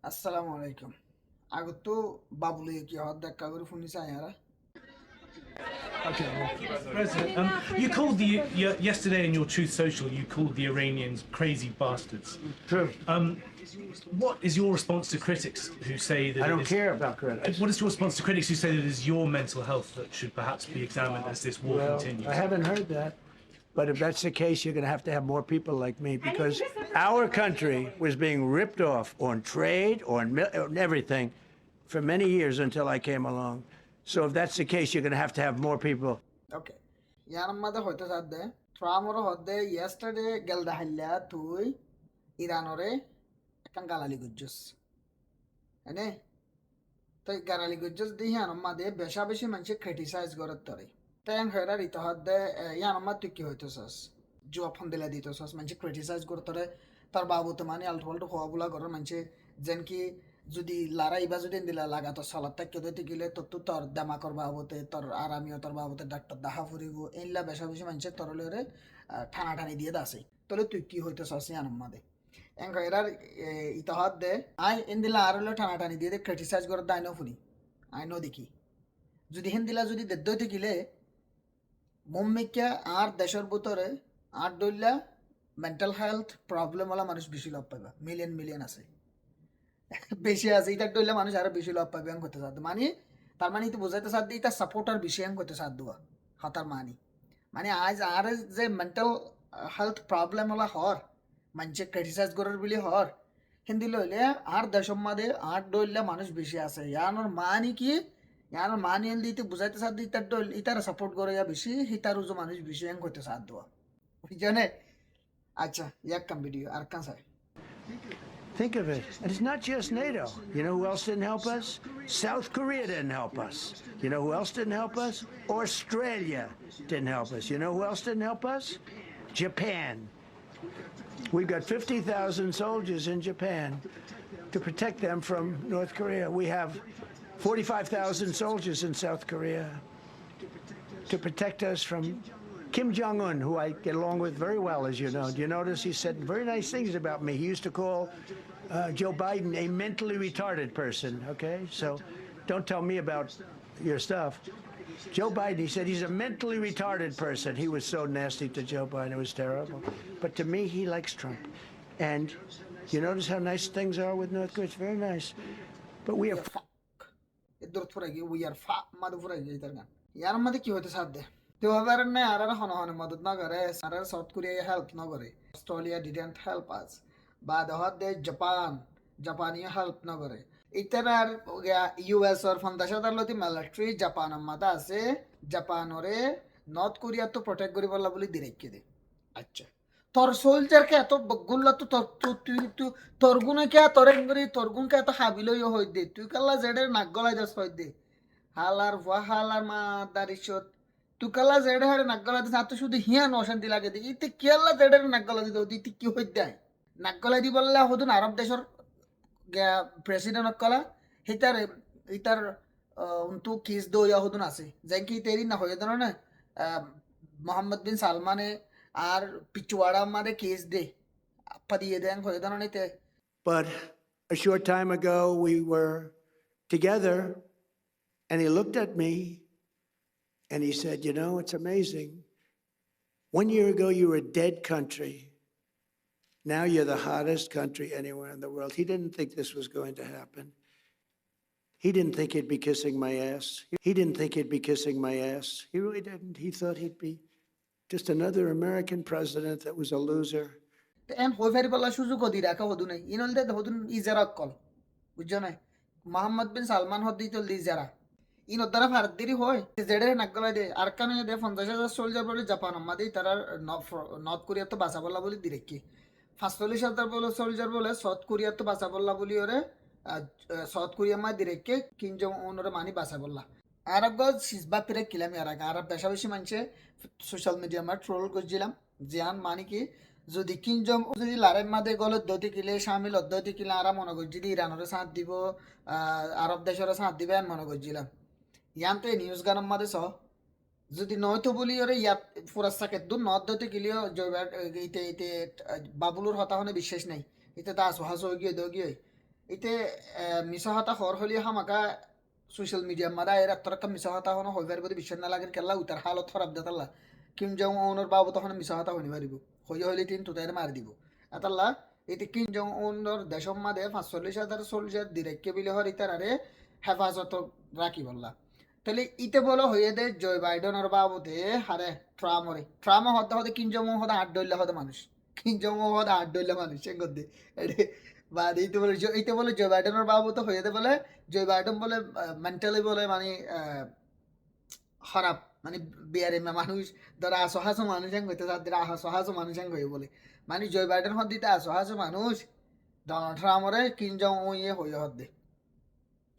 আসসালামু আলাইকুম আগতো বাবুলে কি হদ দেখা করে ফোন নিছে আয়ারা Okay, well, President, you called yesterday in your Truth Social, you called the Iranians crazy bastards. True. What is your response to critics who say that I don't care about critics. What is your response to critics who say that it is your mental health that should perhaps be examined as this war Well, continues? I haven't heard that. But if that's the case, you're going to have more people like me because our country was being ripped off on trade, on everything for many years until I came along. So if that's the case, you're going to have more people. ওকে ইয়ার মধ্যে হইতে সাথে ট্রামর হদে yesterday গেল দাহল্লা তুই ইরানরে একখান গালালি গুজ্জুস এনে তো গালালি গুজ্জুস দি ইয়ার মধ্যে বেশা বেশি মানুষ ক্রিটিসাইজ করত তরে তেন হেরার ইতহদে ইয়ার মধ্যে তুই কি হইতেছস জবাব ফোন দিলা দিতেছস মানুষ ক্রিটিসাইজ করত তরে তার বাবুতে মানে আলটু পাল্টু হওয়া বলা করার মানুষ যেন কি যদি লারাই বা যদি দিলা লাগা তো সালাদ তাকে দিতে গেলে তোর দামাকর বাবতে তোর আরামিও তোর বাবতে ডাক্তার দাহা ফুরিব এইলা বেশা বেশি মানুষের তরলেরে ঠানি দিয়ে দাসে তলে তুই কি হইতেছ আসি আনম্মাদে এঙ্ক এরার ইতহাদ দে আই দিলা আর হলে ঠানি দিয়ে দে ক্রিটিসাইজ করে দাই ন ফুনি আই ন দেখি যদি দিলা যদি দেদ্দইতে গেলে মুম্মিকা আর দেশের ভিতরে আর দইলা মেন্টাল হেলথ প্রবলেম ওলা মানুষ বেশি লাভ পাইবা মিলিয়ন আছে বেশি আছে এটা ডইলে মানুষ আরো বেশি লাভ পাবে করতে সাধ্য মানে তার মানে তো বোঝাইতে সাধ্য এটা সাপোর্টার বেশি করতে সাধ্য হতার মানে আজ আর যে মেন্টাল হেলথ প্রবলেম হলা হর মানুষে ক্রিটিসাইজ করার বলে হর হিন্দি লইলে আর দেশের মাঝে আর ডইলে মানুষ বেশি আছে ইয়ানোর মানে কি ইয়ানোর মানে দিতে বুঝাইতে সাধ্য ইতার ডইল ইতার সাপোর্ট করে বেশি হিতার উজো মানুষ বেশি করতে সাধ্য বুঝছেন আচ্ছা এক কাম ভিডিও আর কান সাই Think of it. And it's not just NATO. You know who else didn't help us? South Korea didn't help us. You know who else didn't help us? Australia didn't help us. You know who else didn't help us? Japan. We've got 50,000 soldiers in Japan to protect them from North Korea. We have 45,000 soldiers in South Korea to protect us from Kim Jong-un, who I get along with very well, as you know. Do you notice he said very nice things about me? He used to call Joe Biden a mentally retarded person, okay? So don't tell me about your stuff. Joe Biden, he said he's a mentally retarded person. He was so nasty to Joe Biden. It was terrible. But to me, he likes Trump. And you notice how nice things are with North Korea? It's very nice. But we have... we are fat motherfucker. ইয়ার মধ্যে কি হইতে সাধ্য তো এবার না আর হন হন মদত না করে আর সাউথ কোরিয়া হেল্প না করে অস্ট্রেলিয়া ডিডন্ট হেল্প আস বা দহত দে জাপানি হেল্প না করে ইতার ইউএস আর ফান্দাশাদার লতি মিলিটারি জাপান মাতা আছে জাপানরে নর্থ কোরিয়া তো প্রটেক্ট করি বলা বলি দিরেকে দে আচ্ছা তোর সোলজার কে এত বগুল্লা তো তোর গুনে কে তোর গুণ কে এত হাবিলই হই দে তুই কাল্লা জেডের নাক গলাই দাস হই দে হালার মা দারিশত তুকালা জেডে হাড়ে নাকগলা দিছে আতো শুধু হিয়ান অশান্তি লাগে দেখি ইতে কেলা জেডের নাকগলা দিতে ইতে কি হই দেয় নাকগলা দি বললে হদুন আরব দেশের প্রেসিডেন্ট অকলা ইতার উন্তু কিস দইয়া হদুন আছে যাই কি তেরি না হয়ে দেন না মোহাম্মদ বিন সালমানে আর পিচুয়াড়া মারে কেস দে আপা দিয়ে দেন হয়ে দেন নিতে But a short time ago we were together and he looked at me and he said, you know, it's amazing. 1 year ago, you were a dead country. Now you're the hottest country anywhere in the world. He didn't think this was going to happen. He didn't think he'd be kissing my ass. He didn't think he'd be kissing my ass. He really didn't. He thought he'd be just another American president that was a loser. And however, bala suzuko di raka hodune. Inol de hodun izara call. Ujjane. Muhammad bin Salman hodi tol di izara. In দ্বারা ভারত দেরি হয় জেডে নাকগলা দে আর কানে দে 50,000 soldier বলে Japan মাদে তারা north Korea তো বাঁচা বললা বলি দিরেকি 45,000 বলে সোলজার বলে সাউথ কোরিয়া তো বাঁচা বললা বলি ওরে সাউথ কোরিয়া মা দিরেকে কিম জং উন ওরে মানি বাঁচা বললা আর গজ সিজবা পিরে কিলাম আর বেশা বেশি মানুষে সোশ্যাল মিডিয়া মা ট্রোল করছিলাম জিয়ান মানে কি যদি কিম জং যদি লারের মাদে গল দতি কিলে শামিল দতি কিলে আর মনে করছি ইরানের সাথ দিব আরব দেশের সাথ দিবে মনে করছিলাম ইয়ান্তে নিউজ গান মাদে স যদি নয়তো বলি ওরে ইয়াত ফুরাসাকে দু নদ্দতে গিলিও জয়বার ইতে বাবুলুর হতা হনে বিশ্বাস নাই ইতে দাস হাস হয়ে গিয়ে দো গিয়ে ইতে মিসাহতা হর হলি হামাকা সোশ্যাল মিডিয়া মাদা এর আত্তরকা মিসাহতা হন হইবার বদি বিশ্ব না লাগের কেলা উতার হালত খারাপ দেতাল্লা কিম জং উনের বাবু তখন মিসাহতা হনি পারিব হইলে তিন তুতাইরে মার দিব আতাল্লা এতে কিম জং উনর দেশম মাদে ৪৫,০০০ সোলজার দিরেক্কে বিলে হর ইতারারে হেফাজত রাখি বললা তাহলে ইতে বলো হয়ে দে জয় বাইডেনের বাবুতে হারে ট্রাম হতে হতে কিম জং হতে আট ডইলে হতে মানুষ কিম জং হতে আট ডইলে মানুষ এ গদ্দে এডে বা এইতে বলে জয় বাইডেনের বাবু তো হয়ে দে বলে জয় বাইডেন বলে মেন্টালি বলে মানে খারাপ মানে বিয়ারে মানুষ ধর আসহাসো মানুষ হ্যাং হইতে যাদের আসহাসো মানুষ হ্যাং হয়ে বলে মানে জয় বাইডেন হদ দিতে আসহাসো মানুষ ডোনাল্ড ট্রাম্পরে কিম জং ইয়ে হয়ে হদ দে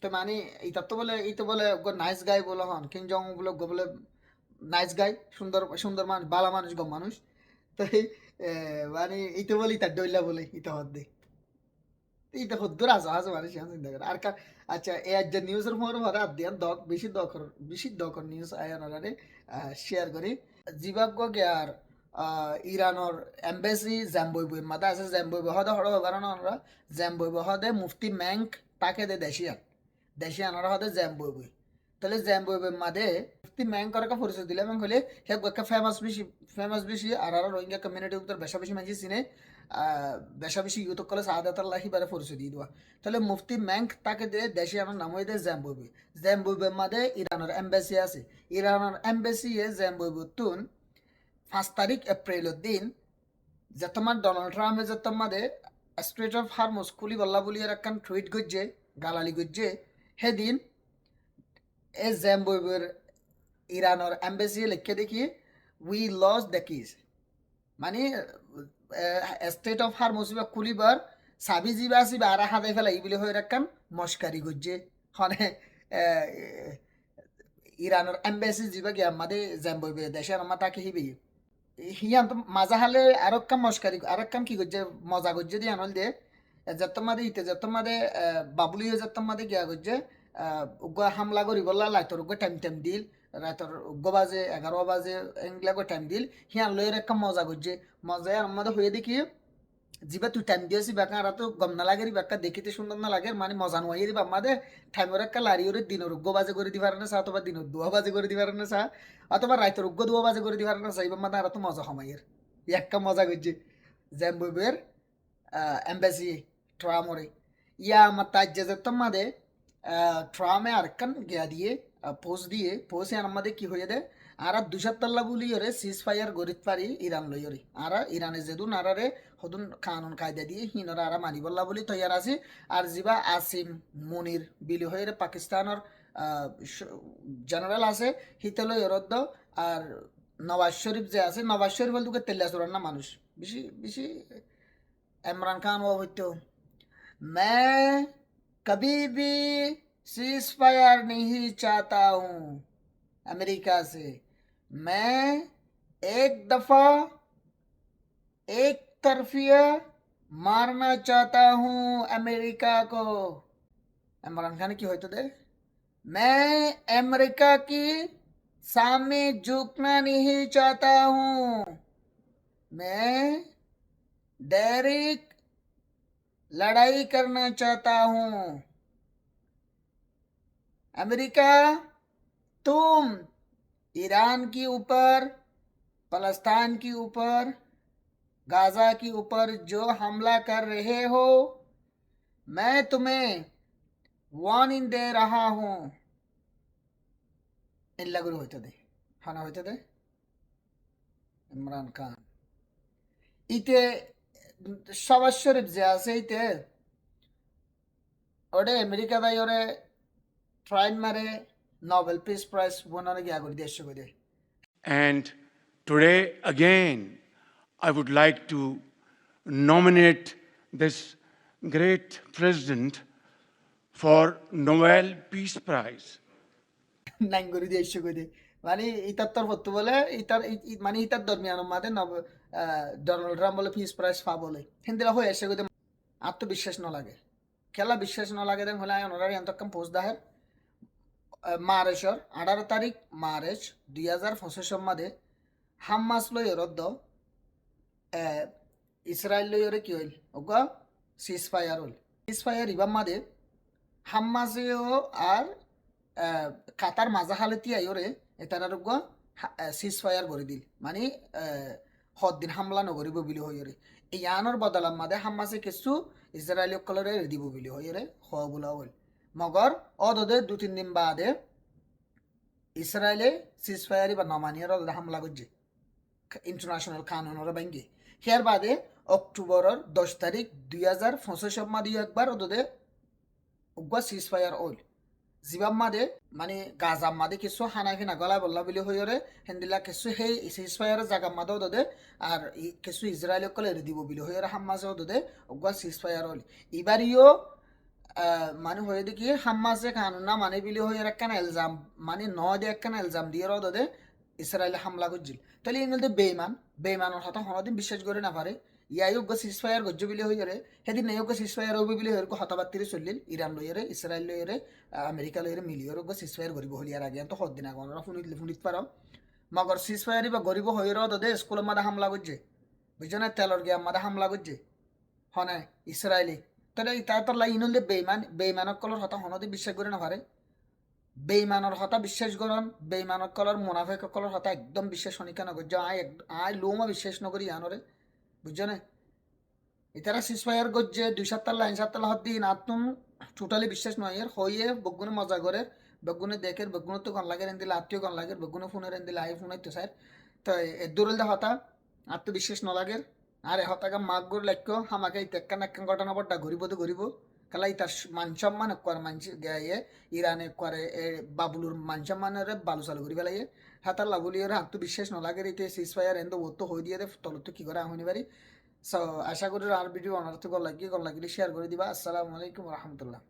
তো মানে এটা তো বলে এই তো বলে নাইস গাই বলে হন কিম জং বলে বলে নাইস গাই সুন্দর সুন্দর মানুষ বালা মানুষ গম মানুষ তো মানে এইটা বলে ইতা ডইলা বলে ইতা হদ দে এটা হদ্দুর আছে আছে মানে সে চিন্তা করে আর আচ্ছা এই যে নিউজের পর ভরা দেন দক বেশি দকর নিউজ আয়ানারে শেয়ার করি জিবাগ্য আর ইরানোর এম্বাসি জাম্বুই মাদা আছে জাম্বুই হদে হড় কারণ আমরা জাম্বুই হদে মুফতি ম্যাঙ্ক তাকে দে দেশিয়ান ওরা হদে জাম্বুই তাহলে জাম্বুই মাদে মুফতি ম্যাঙ্ক করাকে পরিচয় দিলাম হলে হে একটা ফেমাস বেশি আর রোহিঙ্গা কমিউনিটি উত্তর বেশি মানুষ চিনে বেশা বেশি ইউথ কলে সাহাদাতাল্লাহি বারে পরিচয় দিয়ে দেওয়া তাহলে মুফতি ম্যাঙ্ক তাকে দে দেশে আমার নাম হয়ে দেয় জ্যাম্বুবে মাদে ইরানের এম্বাসি আছে ইরানের এম্বাসি এ জ্যাম্বুবুতুন ৫ তারিখ এপ্রিলের দিন যে তোমার ডোনাল্ড ট্রাম্পে যে তোমাদের স্ট্রেট অফ হারমোস খুলি বল্লা বলি এর একখান টুইট গজ্জে গালালি গজ্জে সেদিন এ জ্যাম্বুবের ইরানের এম্বাসি লিখে দেখি উই লস দ্য কিস মানে স্টেট অফ হারমোস বা কুলিবার সাবি জিবা আসিবা আর হাতে ফেলা এই বলে হয়ে রাখান মস্কারি গজ্জে হনে ইরানের এম্বাসি জিবা গিয়ে আমাদের জ্যাম্বুবে দেশের আমার তাকে হিবি হিয়ান তো মাজা হালে আর কাম মস্কারি আর কাম কি গজ্জে মজা গজ্জে দিয়ে আনল দে যতমাদে ইতে যতমাদে বাবুলিও যতমাদে গিয়া গজ্জে হামলা করি বললা লাইতর টাইম দিল রাতর ১ বাজে ১১ বাজে এগুলা টাইম দিল হিয়ান লয়ের একটা মজা করছে মজা আমাদের হয়ে দেখি যিবা তুই টাইম দিয়েছি বেকা আর তো গম না লাগে বেকা দেখিতে সুন্দর না লাগে মানে মজা নোয়াই দিবা আমাদের টাইমের একটা লারি ওরে দিনের ১ বাজে করে দিবার না চা অথবা দিনের ২ বাজে করে দিবার না চা অথবা রাইতের ২ বাজে করে দিবার না চা এবার মানে আর তো মজা হমাইয়ের একটা মজা করছে জ্যাম্বুবের এম্বাসি ট্রামরে ইয়া আমার তাজ যে তোমাদের ট্রামে আরেকখান গিয়া দিয়ে পোস্ট আমাদের কি হয়ে দেয় আর ২৭০ বলি ওরে সিজ ফায়ার গরিত পারি ইরান লই ওরে আর ইরানে যেদুন আরারে হদুন কানুন কায়দা দিয়ে হিনরা আর মানি বললা বলি তৈয়ার আছি আর যিবা আসিম মুনির বিলি হয়ে পাকিস্তানের জেনারেল আছে হিতলই রদ্দ আর নওয়াজ শরীফ যে আছে নওয়াজ শরীফ বল তোকে তেল্লা চোরান না মানুষ বেশি বেশি ইমরান খান ও হইতো मैं कभी भी सीज फायर नहीं चाहता हूँ अमेरिका से मैं एक दफा एक तरफिया मारना चाहता हूँ अमेरिका को इमरान खान की होते दे मैं अमेरिका की सामने झुकना नहीं चाहता हूँ मैं डायरेक्ट लड़ाई करना चाहता हूँ अमेरिका तुम ईरान के ऊपर फलस्तीन के ऊपर गाजा के ऊपर जो हमला कर रहे हो मैं तुम्हें वार्निंग दे रहा हूँ इन लगरू होते दे खाना होते दे इमरान खान इते সবার শরীফ যে আছে এইতে ওরে আমেরিকা দাই ওরে ট্রাইন মারে নোবেল পিস প্রাইজ বনারে গিয়া করে দেশ করে And today again, I would like to nominate this great president for Nobel Peace Prize. Nine করে দেশ করে মানে ইতার তোর হতো বলে ইতার মানে ইতার দরমিয়ান মাঝে ডোনাল্ড ট্রাম্প বলে পিস প্রাইজ পা বলে হিন্দিরা হয়ে এসে করে আত্মবিশ্বাস ন লাগে খেলা বিশ্বাস ন লাগে দেন হলে ওনারা এতক্ষণ পোস্ট দাহের মার্চের 18 তারিখ মার্চ 2025 মাদে হাম্মাস লই রদ্দ ইসরায়েল লই ওরে কি হইল ওগা সিজ ফায়ার হইল সিজফায়ার ইবাম মাদে হাম্মাজেও আর কাতার মাজা হালতি আইরে এটার সিজফায়ার করে দিল মানে হদ্দিন হামলা নগরিব বুলি হইরে ইয়ানোর বদলাম মাদে হাম্মাসে কিছু ইসরায়েলি কলরে দিব বুলি হইরে হওয়া বলা হল মগর অদদে 2-3 দিন বাদে ইসরায়েলে সিজফায়ারি বা নমানিয়ার হামলা করছে ইন্টারন্যাশনাল কানুনের ব্যাঙ্গে হেয়ার বাদে অক্টোবরের 10 তারিখ 2025 মাদে একবার ওদের উগ্র সিজফায়ার ওল জিবাম মাদে মানে গাজাম মাদে কিছু হানা ফিনা গলা বল্লা বলি হইরে হেন্দিলা কিছু সেই সিজফায়ারের জায়গা মাদে ওদের আর কিছু ইসরায়েল কলে দিব বলি হইরে হাম্মাসে ওদের উগ্র সিজফায়ার ওল এবারিও মানে হয়ে দেখি হাম্মাসে কানুন না মানে বিলি হয়ে একখান এলজাম মানে নয় একখান এলজাম দিয়ে ওদের ইসরায়েলে হামলা করছিল তাহলে এই মধ্যে বেইমানের হতা হনদিন বিশ্বাস করে না পারে ইয়াই উগ্র সিজফায়ার গজ্জ বিলি হয়ে রে সেদিন নেই উগ্র সিজফায়ার হবে বিলি হয়ে হতাবাত্তিরে চলিল ইরান লইরে ইসরায়েল লইরে আমেরিকা লইরে মিলিয়ে উগ্র সিজফায়ার গরিব হলিয়ার আগে তো হদিন আগে ফুনিত পারো মগর সিজফায়ারি বা গরিব হয়ে ওদের স্কুলের মাদা হামলা করছে বুঝছো না তেলর গিয়া মাদা হামলা করছে হনে ইসরায়েলি তাহলে তার লাই ইনলে বেইমানক কলর হতা হনদি বিশ্বাস করে না পারে বেইমানের হতা বিশ্বাস করন বেইমানক কলর মুনাফেক কলর হতা একদম বিশ্বাস শনিকা নগর আই লোমা বিশ্বাস নকরি আনরে বুঝছো না এটারা সিজফায়ার গজ্জে 2-7 লাইন 7 হদ দিন আতুম টোটালি বিশ্বাস নয় এর হইয়ে বগুনে মজা করে বগুনে দেখে বগুনে তো কন লাগে রেন্দিলে আত্মীয় কন লাগে বগুনে ফোনে রেন্দিলে আই ফোন তো স্যার তো এর দূরল দে হতা আত্মবিশ্বাস ন লাগে আরে হতাকা মাগ গর লাগ্য হামাকে তেক্কান একখান ঘটনা বড্ডা ঘুরিব কালাই তার মান সম্মান করে মানছি গায়ে ইরানে করে বাবুলুর মান সম্মানের বালু চালু করি পেলাই হাতার লাবুলিয়ের আত্মবিশ্বাস ন লাগে রিতে সিজফায়ার এন্ড ও তো হয়ে দিয়ে দে তলত কি করে আহনি পারি সো আশা করি আর ভিডিও অনার্থ গল লাগিলে শেয়ার করে দিবা আসসালামু আলাইকুম রহমতুল্লাহ